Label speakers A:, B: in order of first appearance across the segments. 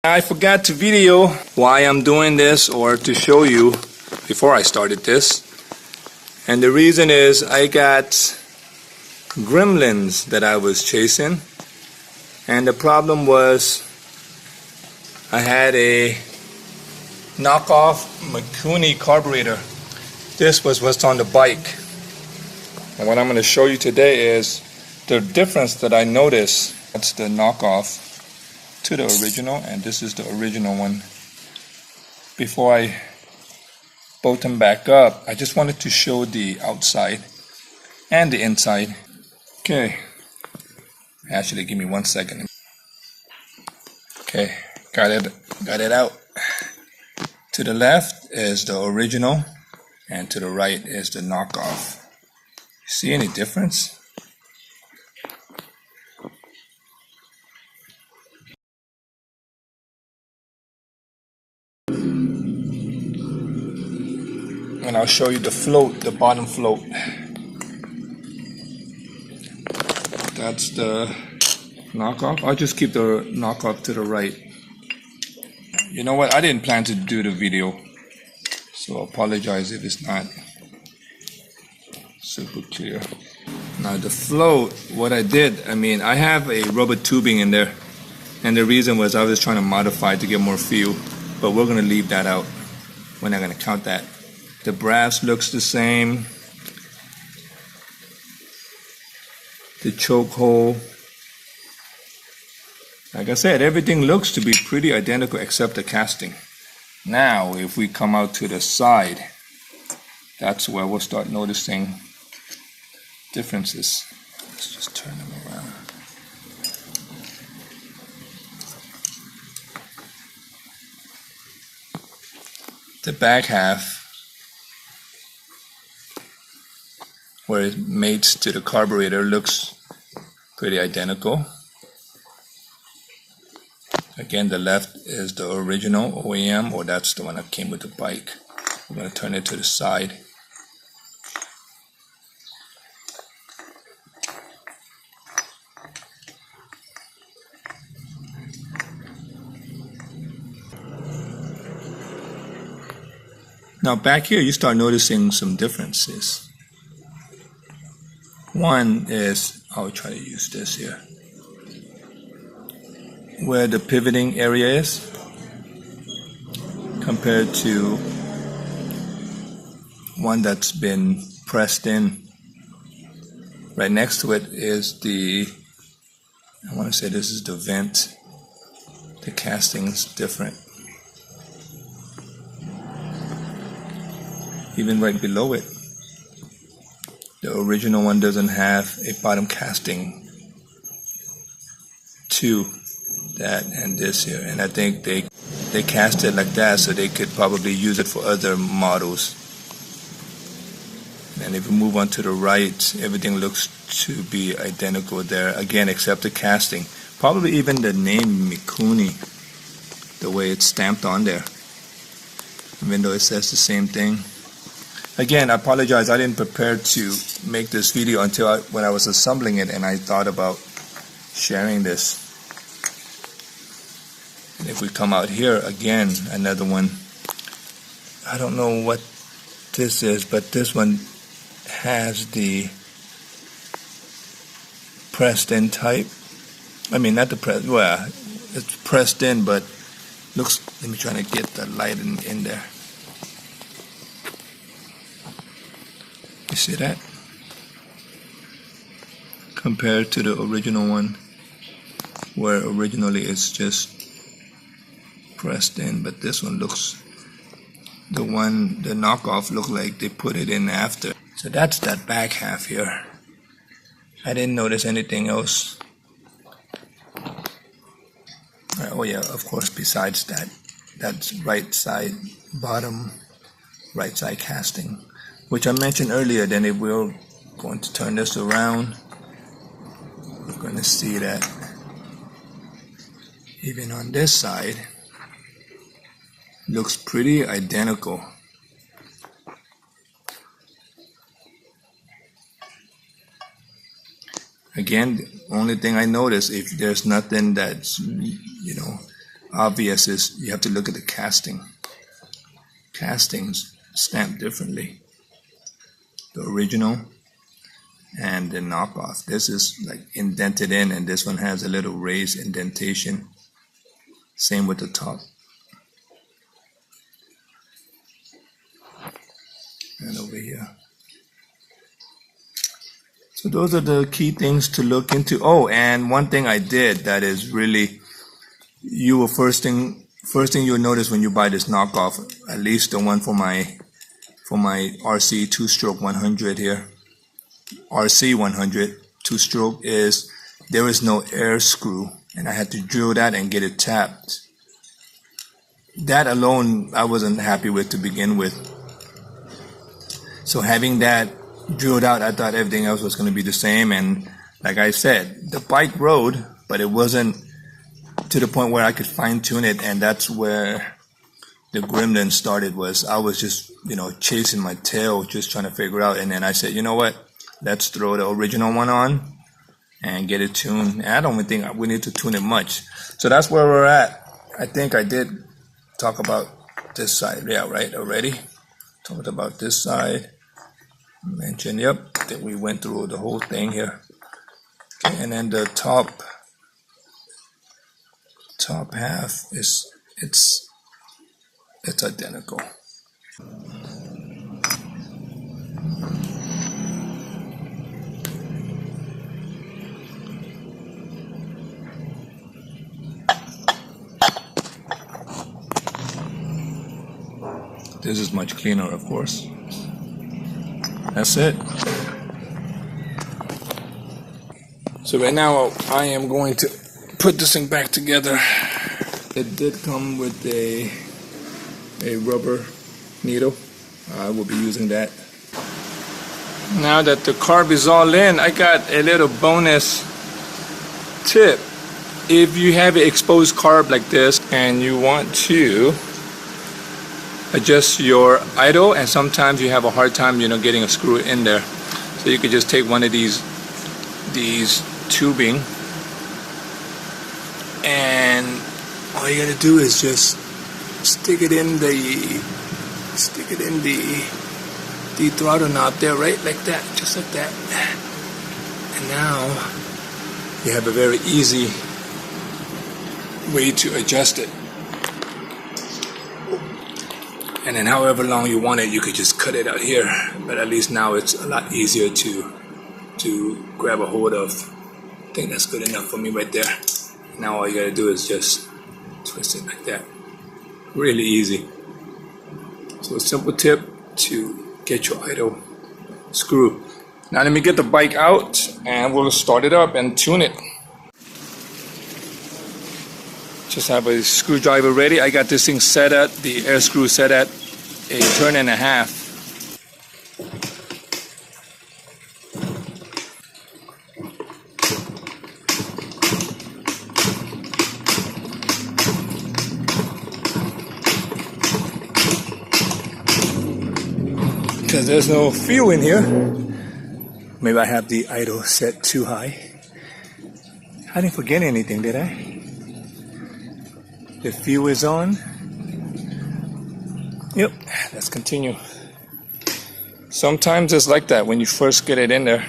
A: I forgot to video why I'm doing this, or to show you before I started this. And the reason is I got gremlins that I was chasing, and the problem was I had a knockoff Mikuni carburetor. This was what's on the bike, and what I'm going to show you today is the difference that I noticed. That's the knockoff to the original, and this is the original one. Before I bolt them back up, I just wanted to show the outside and the inside. Okay, actually give me 1 second. Okay, got it out. To the left is the original, and to the right is the knockoff. See any difference? And I'll show you the float, the bottom float. That's the knockoff. I'll just keep the knockoff to the right. You know what? I didn't plan to do the video, so I apologize if it's not super clear. Now the float, what I did, I have a rubber tubing in there, and the reason was I was trying to modify it to get more feel, but we're going to leave that out. We're not going to count that. The brass looks the same. The choke hole. Like I said, everything looks to be pretty identical except the casting. Now, if we come out to the side, that's where we'll start noticing differences. Let's just turn them around. The back half, where it mates to the carburetor, looks pretty identical. Again, the left is the original OEM, or that's the one that came with the bike. We're going to turn it to the side. Now back here you start noticing some differences. One is, I'll try to use this here, where the pivoting area is compared to one that's been pressed in. Right next to it is I want to say this is the vent. The casting is different. Even right below it, the original one doesn't have a bottom casting to that and this here, and I think they cast it like that so they could probably use it for other models. And if we move on to the right, everything looks to be identical there again, except the casting. Probably even the name Mikuni, the way it's stamped on there, even though it says the same thing. Again, I apologize, I didn't prepare to make this video until when I was assembling it, and I thought about sharing this. And if we come out here, again, another one. I don't know what this is, but this one has the pressed in type. Not the press, well, it's pressed in, but looks, let me try to get the light in there. You see that? Compared to the original one, where originally it's just pressed in, but this one looks, the knockoff looked like they put it in after. So that's that back half here. I didn't notice anything else. Oh yeah, of course, besides that, that's right side, bottom right side casting, which I mentioned earlier. Then if we're going to turn this around, we're going to see that even on this side, looks pretty identical. Again, the only thing I notice, if there's nothing that's, obvious is you have to look at the casting. Castings stamped differently. The original and the knockoff. This is like indented in, and this one has a little raised indentation. Same with the top. And over here. So those are the key things to look into. Oh, and one thing I did that is really, first thing you'll notice when you buy this knockoff, at least the one for my RC 2-stroke 100 here, RC 100 2-stroke, is there is no air screw, and I had to drill that and get it tapped. That alone I wasn't happy with to begin with. So having that drilled out, I thought everything else was going to be the same. And like I said, the bike rode, but it wasn't to the point where I could fine tune it. And that's where the gremlin started. Was I was just, chasing my tail, just trying to figure out. And then I said, you know what? Let's throw the original one on and get it tuned. And I don't even think we need to tune it much. So that's where we're at. I think I did talk about this side. Yeah, right, already. Talked about this side. Mentioned, yep, that we went through the whole thing here. Okay, and then the top half is it's identical. This is much cleaner, of course. That's it. So right now I am going to put this thing back together. It did come with a rubber needle. I will be using that. Now that the carb is all in, I got a little bonus tip. If you have an exposed carb like this and you want to adjust your idle, and sometimes you have a hard time, getting a screw in there. So you could just take one of these tubing, and all you gotta do is just stick it in the throttle knob there, right, like that, just like that. And now you have a very easy way to adjust it. And then however long you want it, you could just cut it out here. But at least now it's a lot easier to grab a hold of. I think that's good enough for me right there. Now all you gotta do is just twist it like that. Really easy. So a simple tip to get your idle screw. Now let me get the bike out and we'll start it up and tune it. Just have a screwdriver ready. I got this thing set at, the air screw set at a 1.5 turns. Because there's no fuel in here. Maybe I have the idle set too high. I didn't forget anything, did I? The fuel is on. Yep, let's continue. Sometimes it's like that when you first get it in there.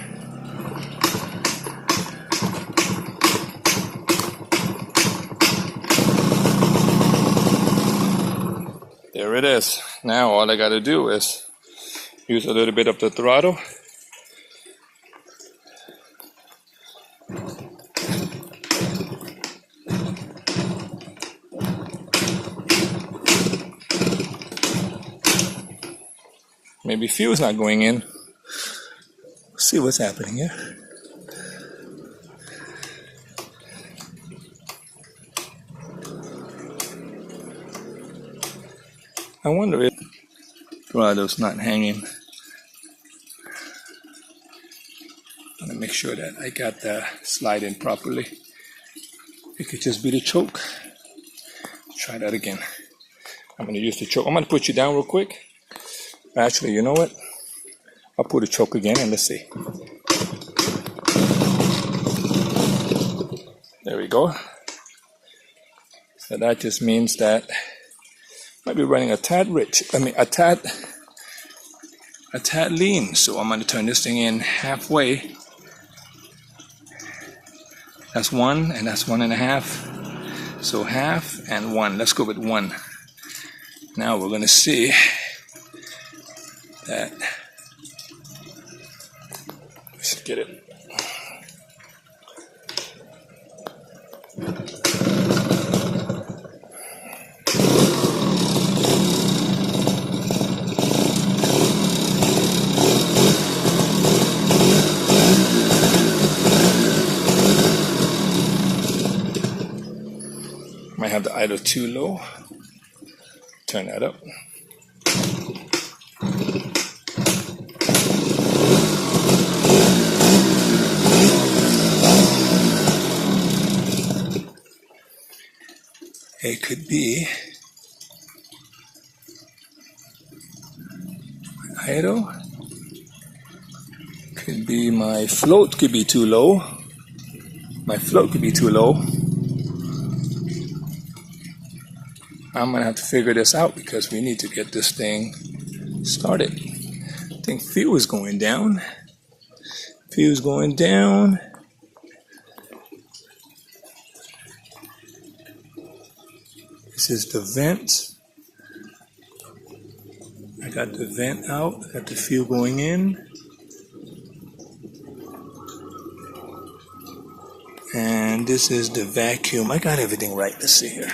A: There it is. Now all I gotta do is use a little bit of the throttle. Maybe fuel's not going in. Let's see what's happening here. I wonder if throttle's not hanging. I'm gonna make sure that I got the slide in properly. It could just be the choke. Try that again. I'm gonna use the choke. I'm gonna put you down real quick. Actually, you know what? I'll put a choke again and let's see. There we go. So that just means that might be running a tad rich. A tad lean. So I'm going to turn this thing in halfway. That's 1, and that's 1.5. So half and 1. Let's go with 1. Now we're going to see that. Let's get it. Might have the idle too low. Turn that up. It could be idle. Could be my float could be too low. My float could be too low. I'm gonna have to figure this out because we need to get this thing started. I think fuel is going down. Fuel is going down. This is the vent. I got the vent out. I got the fuel going in. And this is the vacuum. I got everything right. Let's see here.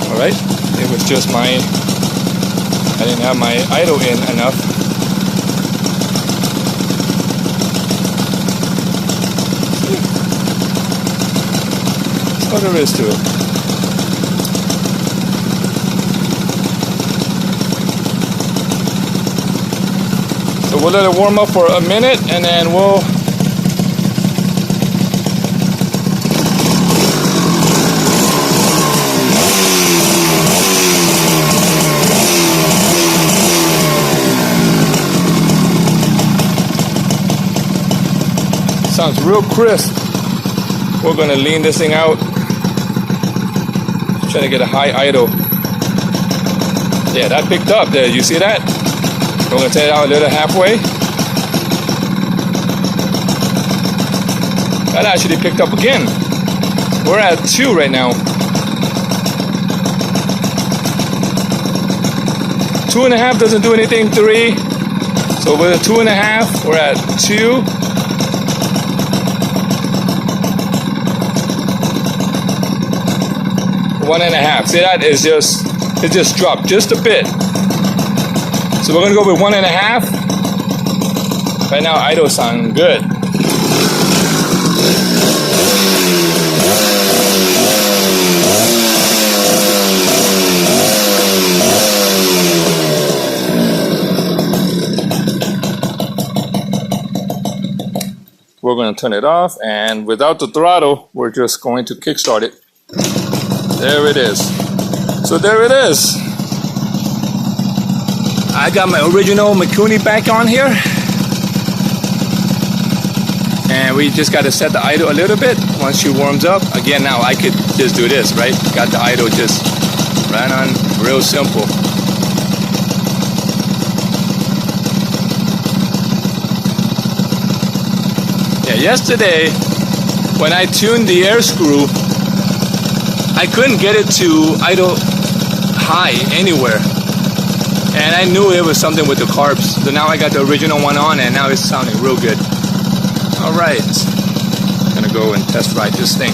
A: Alright, it was just I didn't have my idle in enough. That's all there is to it. So we'll let it warm up for a minute and then we'll sounds real crisp. We're going to lean this thing out. Trying to get a high idle. Yeah, that picked up there. You see that? We're going to take it out a little halfway. That actually picked up again. We're at 2 right now. 2.5 doesn't do anything. 3. So with a 2.5, we're at 2. 1.5. See that? It just dropped just a bit. So we're gonna go with 1.5. Right now, idle sound good. We're gonna turn it off, and without the throttle, we're just going to kickstart it. There it is. So there it is. I got my original Mikuni back on here. And we just got to set the idle a little bit once she warms up. Again, now I could just do this, right? Got the idle just right on, real simple. Yeah, yesterday when I tuned the air screw, I couldn't get it to idle high anywhere. And I knew it was something with the carbs. So now I got the original one on and now it's sounding real good. Alright. I'm gonna go and test ride this thing.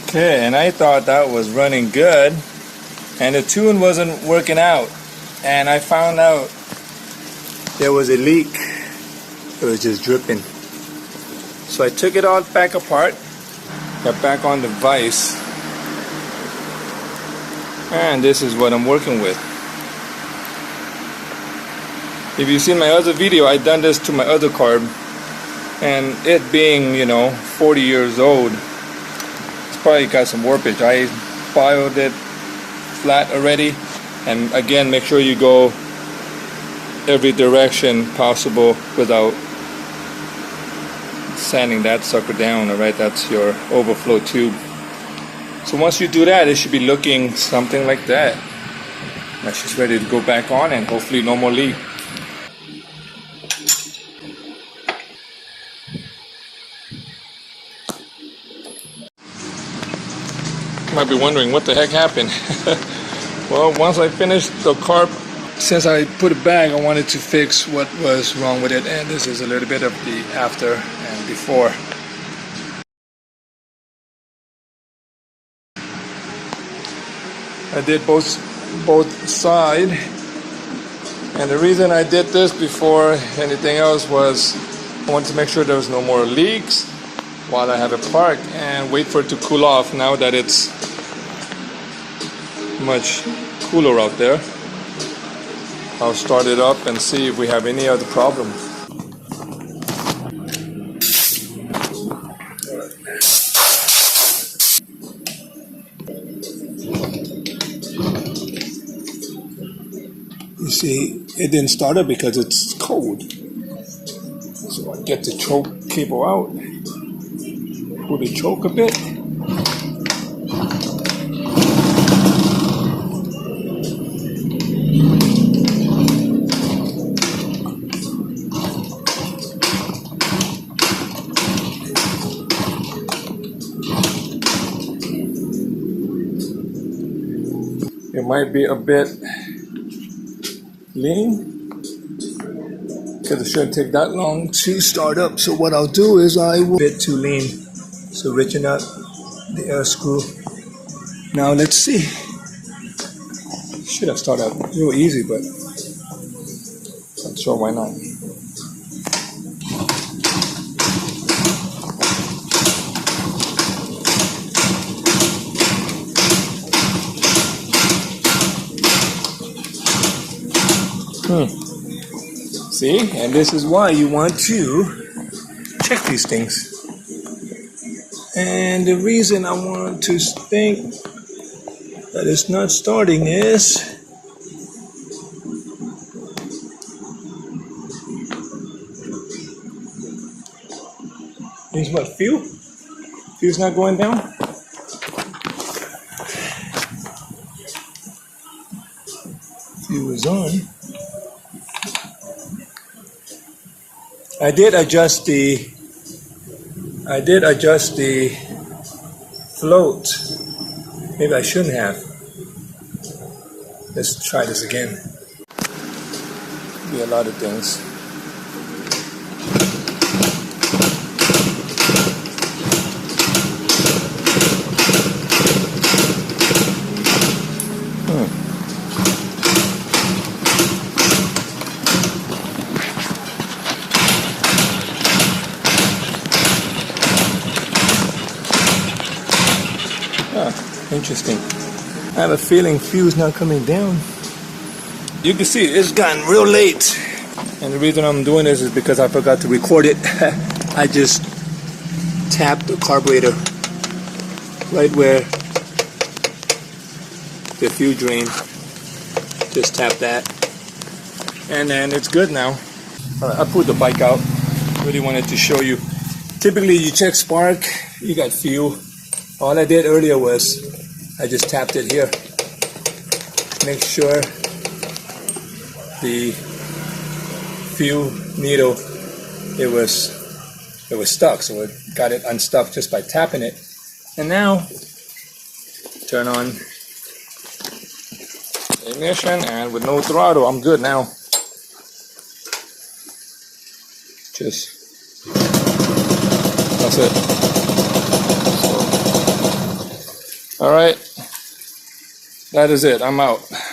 A: Okay, and I thought that was running good. And the tune wasn't working out. And I found out there was a leak. It was just dripping. So I took it all back apart, got back on the vise, And this is what I'm working with. If you've seen my other video, I done this to my other carb, and it being, 40 years old, it's probably got some warpage. I filed it flat already, and again, make sure you go every direction possible without sanding that sucker down. Alright, that's your overflow tube. So once you do that, it should be looking something like that. Now she's ready to go back on, and hopefully no more leak. You might be wondering what the heck happened. Well, once I finished the carb, since I put it back, I wanted to fix what was wrong with it, and this is a little bit of the after and before. I did both sides, and the reason I did this before anything else was I wanted to make sure there was no more leaks while I have it parked, and wait for it to cool off. Now that it's much cooler out there, I'll start it up and see if we have any other problems. You see, it didn't start up because it's cold. So I get the choke cable out, pull the choke a bit. It might be a bit lean because it shouldn't take that long to start up. So what I'll do is I will a bit too lean. So reaching out the air screw. Now let's see. Should have started out real easy, but I'm sure why not. See, and this is why you want to check these things. And the reason I want to think that it's not starting is what, fuel? Fuel's not going down? Fuel is on. I did adjust the float. Maybe I shouldn't have. Let's try this again. Be a lot of things. Interesting. I have a feeling fuel's not coming down. You can see it's gotten real late. And the reason I'm doing this is because I forgot to record it. I just tapped the carburetor right where the fuel drain. Just tap that. And then it's good now. Alright, I pulled the bike out. Really wanted to show you. Typically you check spark, you got fuel. All I did earlier was I just tapped it here. Make sure the fuel needle it was stuck, so it got it unstuck just by tapping it. And now turn on ignition, and with no throttle, I'm good now. Just that's it. All right, that is it. I'm out.